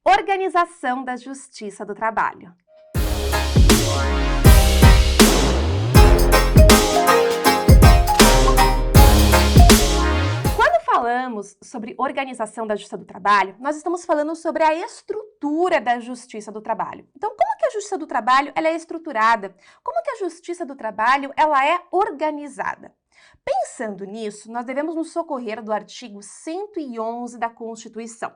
Organização da Justiça do Trabalho. Quando falamos sobre organização da Justiça do Trabalho, nós estamos falando sobre a estrutura da Justiça do Trabalho. Então, como que a Justiça do Trabalho ela é estruturada? Como que a Justiça do Trabalho ela é organizada? Pensando nisso, nós devemos nos socorrer do artigo 111 da Constituição.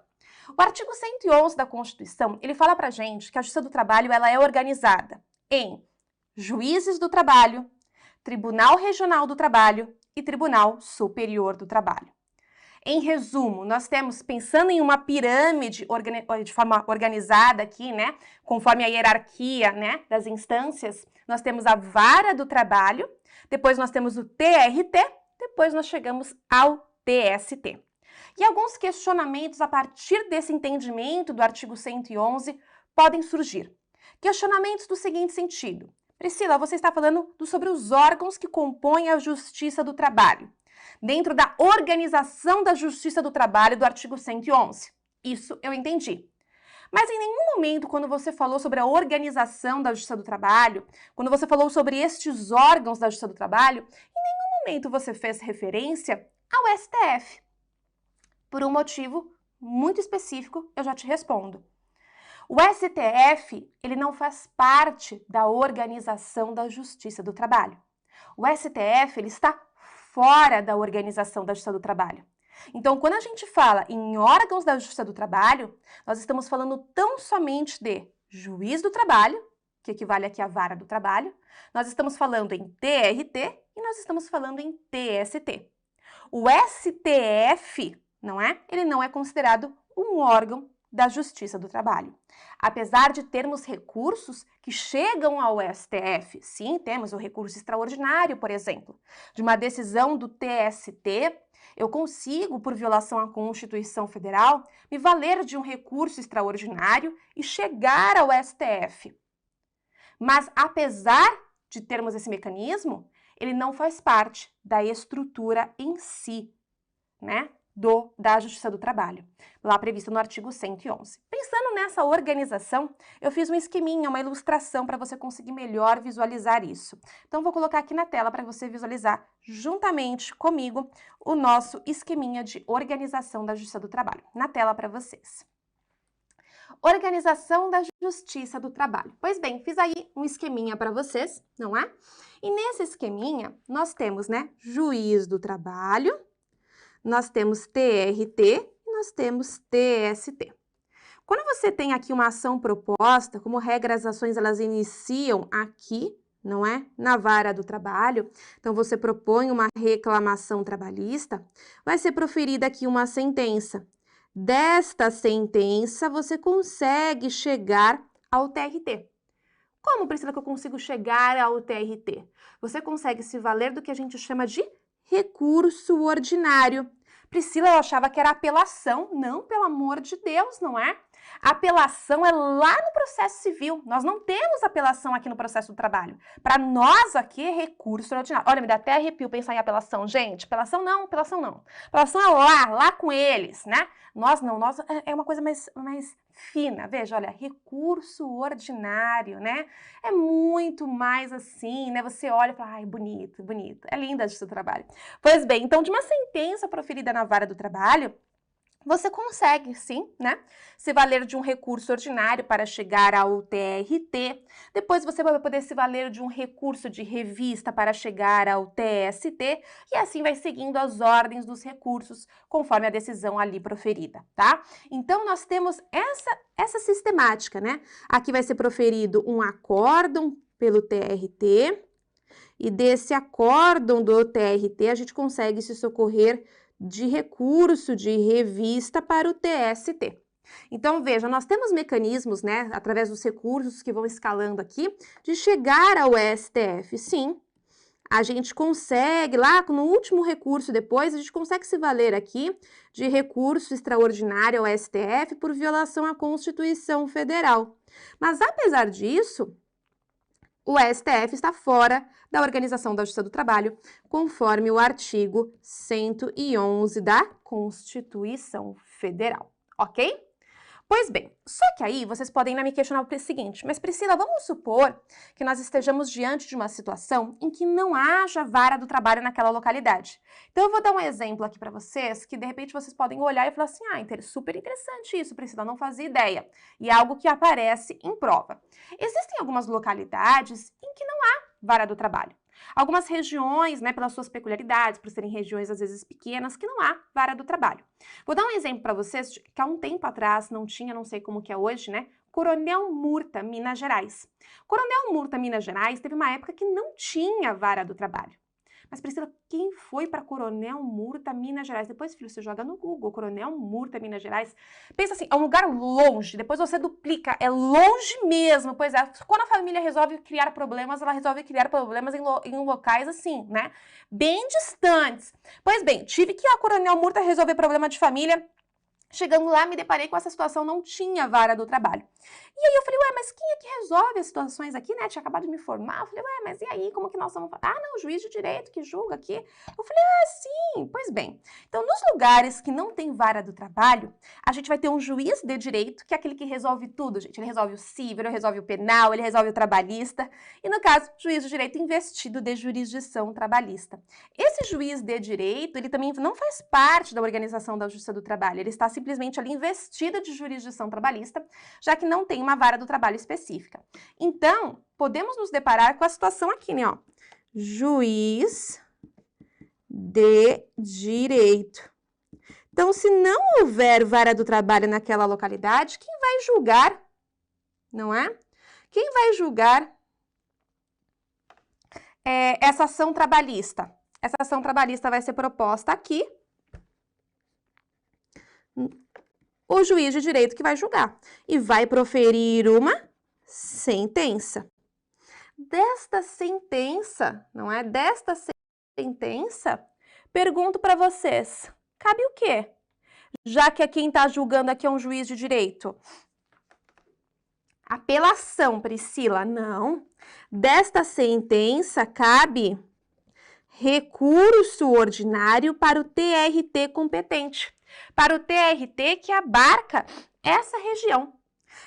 O artigo 111 da Constituição, ele fala pra gente que a Justiça do Trabalho ela é organizada em Juízes do Trabalho, Tribunal Regional do Trabalho e Tribunal Superior do Trabalho. Em resumo, nós temos, pensando em uma pirâmide de forma organizada aqui, né, conforme a hierarquia, né, das instâncias, nós temos a Vara do Trabalho, depois nós temos o TRT, depois nós chegamos ao TST. E alguns questionamentos a partir desse entendimento do artigo 111 podem surgir. Questionamentos do seguinte sentido. Priscila, você está falando sobre os órgãos que compõem a Justiça do Trabalho, dentro da organização da Justiça do Trabalho do artigo 111. Isso eu entendi. Mas em nenhum momento, quando você falou sobre a organização da Justiça do Trabalho, quando você falou sobre estes órgãos da Justiça do Trabalho, em nenhum momento você fez referência ao STF. Por um motivo muito específico, eu já te respondo. O STF, ele não faz parte da organização da Justiça do Trabalho. O STF, ele está fora da organização da Justiça do Trabalho. Então, quando a gente fala em órgãos da Justiça do Trabalho, nós estamos falando tão somente de Juiz do Trabalho, que equivale aqui à Vara do Trabalho, nós estamos falando em TRT e nós estamos falando em TST. O STF, não é? Ele não é considerado um órgão da Justiça do Trabalho. Apesar de termos recursos que chegam ao STF, sim, temos o recurso extraordinário, por exemplo, de uma decisão do TST, eu consigo, por violação à Constituição Federal, me valer de um recurso extraordinário e chegar ao STF. Mas, apesar de termos esse mecanismo, ele não faz parte da estrutura em si, né? Da Justiça do Trabalho, lá prevista no artigo 111. Pensando nessa organização, eu fiz um esqueminha, uma ilustração para você conseguir melhor visualizar isso. Então, vou colocar aqui na tela para você visualizar juntamente comigo o nosso esqueminha de organização da Justiça do Trabalho. Na tela para vocês. Organização da Justiça do Trabalho. Pois bem, fiz aí um esqueminha para vocês, não é? E nesse esqueminha, nós temos, né, Juiz do Trabalho, nós temos TRT e nós temos TST. Quando você tem aqui uma ação proposta, como regra as ações elas iniciam aqui, não é? Na Vara do Trabalho, então você propõe uma reclamação trabalhista, vai ser proferida aqui uma sentença. Desta sentença você consegue chegar ao TRT. Como, Priscila, que eu consigo chegar ao TRT? Você consegue se valer do que a gente chama de recurso ordinário. Priscila, eu achava que era apelação. Não, pelo amor de Deus, não é? A apelação é lá no processo civil. Nós não temos apelação aqui no processo do trabalho. Para nós aqui é recurso ordinário. Olha, me dá até arrepio pensar em apelação. Gente, apelação não, apelação não. Apelação é lá com eles, né? Nós não, nós é uma coisa mais fina. Veja, olha, recurso ordinário, né? É muito mais assim, né? Você olha e fala, ai, bonito, bonito. É linda a Justiça do Trabalho. Pois bem, então de uma sentença proferida na Vara do Trabalho, você consegue, sim, né, se valer de um recurso ordinário para chegar ao TRT. Depois você vai poder se valer de um recurso de revista para chegar ao TST. E assim vai seguindo as ordens dos recursos conforme a decisão ali proferida, tá? Então, nós temos essa sistemática, né? Aqui vai ser proferido um acórdão pelo TRT. E desse acórdão do TRT, a gente consegue se socorrer de recurso de revista para o TST. Então, veja, nós temos mecanismos, né, através dos recursos que vão escalando aqui, de chegar ao STF. Sim, a gente consegue, lá no último recurso depois, a gente consegue se valer aqui de recurso extraordinário ao STF por violação à Constituição Federal. Mas, apesar disso, o STF está fora da Organização da Justiça do Trabalho, conforme o artigo 111 da Constituição Federal, ok? Pois bem, só que aí vocês podem ainda me questionar o seguinte, mas Priscila, vamos supor que nós estejamos diante de uma situação em que não haja vara do trabalho naquela localidade. Então eu vou dar um exemplo aqui para vocês, que de repente vocês podem olhar e falar assim, super interessante isso, Priscila, não fazia ideia. E é algo que aparece em prova. Existem algumas localidades em que não há vara do trabalho. Algumas regiões, né, pelas suas peculiaridades, por serem regiões às vezes pequenas, que não há vara do trabalho. Vou dar um exemplo para vocês, que há um tempo atrás não tinha, não sei como que é hoje, né, Coronel Murta, Minas Gerais. Coronel Murta, Minas Gerais, teve uma época que não tinha vara do trabalho. Mas, Priscila, quem foi para Coronel Murta, Minas Gerais? Depois, filho, você joga no Google, Coronel Murta, Minas Gerais. Pensa assim, é um lugar longe, depois você duplica, é longe mesmo. Pois é, quando a família resolve criar problemas, ela resolve criar problemas em locais assim, né? Bem distantes. Pois bem, tive que ir a Coronel Murta resolver problema de família. Chegando lá, me deparei com essa situação, não tinha vara do trabalho. E aí eu falei, mas quem é que resolve as situações aqui, né? Tinha acabado de me formar. Eu falei, mas e aí, como que nós vamos fazer? Não, o juiz de direito que julga aqui. Eu falei, sim, pois bem. Então, nos lugares que não tem vara do trabalho, a gente vai ter um juiz de direito, que é aquele que resolve tudo, gente. Ele resolve o civil, ele resolve o penal, ele resolve o trabalhista. E, no caso, juiz de direito investido de jurisdição trabalhista. Esse juiz de direito, ele também não faz parte da organização da Justiça do Trabalho. Ele está simplesmente ali investido de jurisdição trabalhista, já que não tem uma vara do trabalho específica. Então, podemos nos deparar com a situação aqui, né, ó. Juiz de direito. Então, se não houver vara do trabalho naquela localidade, quem vai julgar, não é? Quem vai julgar essa ação trabalhista? Essa ação trabalhista vai ser proposta aqui. O juiz de direito que vai julgar e vai proferir uma sentença. Desta sentença, não é? Desta sentença, pergunto para vocês, cabe o quê? Já que quem está julgando aqui é um juiz de direito. Apelação, Priscila? Não. Desta sentença, cabe recurso ordinário para o TRT competente. Para o TRT que abarca essa região.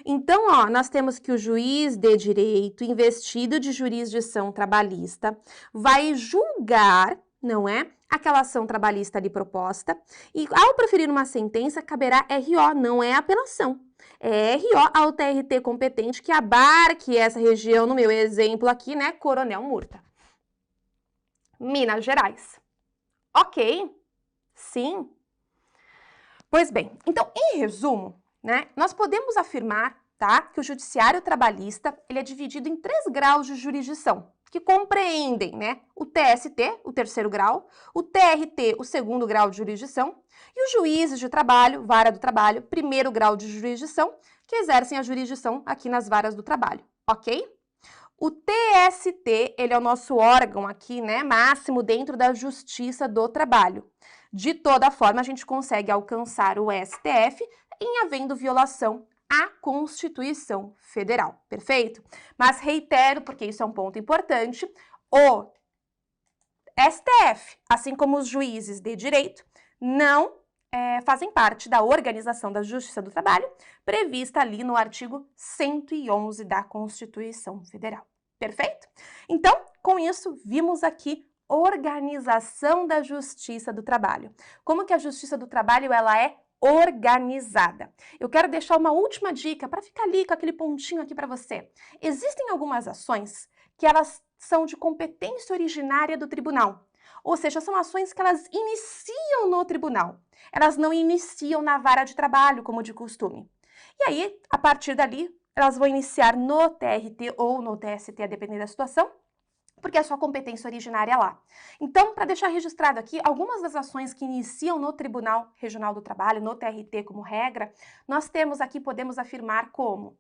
Então, nós temos que o juiz de direito, investido de jurisdição trabalhista, vai julgar, não é? Aquela ação trabalhista ali proposta, e ao proferir uma sentença, caberá RO, não é apelação. É RO ao TRT competente que abarque essa região, no meu exemplo aqui, né? Coronel Murta. Minas Gerais. Ok? Sim. Pois bem, então, em resumo, né, nós podemos afirmar, tá, que o judiciário trabalhista ele é dividido em 3 graus de jurisdição, que compreendem, né, o TST, o 3º grau, o TRT, o 2º grau de jurisdição, e os juízes de trabalho, vara do trabalho, 1º grau de jurisdição, que exercem a jurisdição aqui nas varas do trabalho, ok? O TST, ele é o nosso órgão aqui, né, máximo dentro da Justiça do Trabalho. De toda forma, a gente consegue alcançar o STF em havendo violação à Constituição Federal, perfeito? Mas reitero, porque isso é um ponto importante, o STF, assim como os juízes de direito, não fazem parte da Organização da Justiça do Trabalho, prevista ali no artigo 111 da Constituição Federal. Perfeito? Então, com isso, vimos aqui organização da Justiça do Trabalho. Como que a Justiça do Trabalho ela é organizada? Eu quero deixar uma última dica para ficar ali com aquele pontinho aqui para você. Existem algumas ações que elas são de competência originária do tribunal. Ou seja, são ações que elas iniciam no tribunal. Elas não iniciam na vara de trabalho, como de costume. E aí, a partir dali, elas vão iniciar no TRT ou no TST, a depender da situação, porque é a sua competência originária lá. Então, para deixar registrado aqui, algumas das ações que iniciam no Tribunal Regional do Trabalho, no TRT como regra, nós temos aqui, podemos afirmar como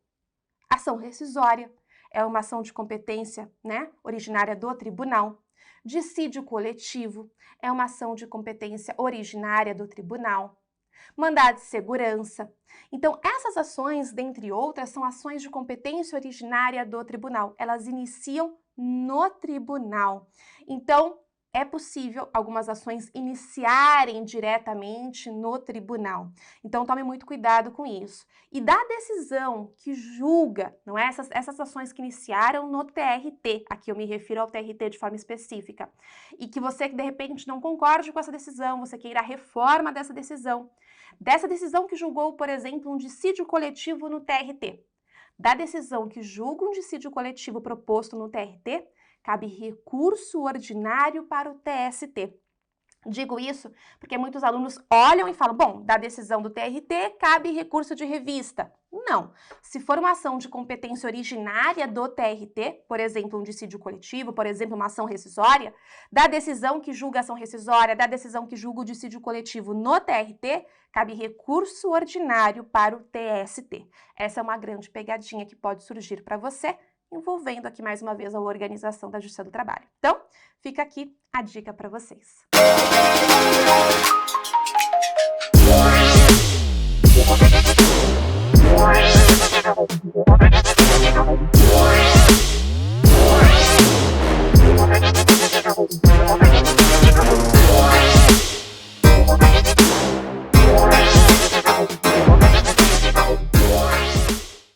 ação rescisória, é uma ação de competência, né, originária do tribunal. Dissídio coletivo, é uma ação de competência originária do tribunal. Mandado de segurança. Então, essas ações, dentre outras, são ações de competência originária do tribunal. Elas iniciam no tribunal. Então, é possível algumas ações iniciarem diretamente no tribunal. Então, tome muito cuidado com isso. E da decisão que julga, não é? Essas ações que iniciaram no TRT, aqui eu me refiro ao TRT de forma específica, e que você, de repente, não concorde com essa decisão, você queira a reforma dessa decisão que julgou, por exemplo, um dissídio coletivo no TRT. Da decisão que julga um dissídio coletivo proposto no TRT, cabe recurso ordinário para o TST. Digo isso porque muitos alunos olham e falam, bom, da decisão do TRT cabe recurso de revista. Não. Se for uma ação de competência originária do TRT, por exemplo, um dissídio coletivo, por exemplo, uma ação rescisória, da decisão que julga a ação rescisória, da decisão que julga o dissídio coletivo no TRT, cabe recurso ordinário para o TST. Essa é uma grande pegadinha que pode surgir para você, envolvendo aqui mais uma vez a organização da Justiça do Trabalho. Então, fica aqui a dica para vocês.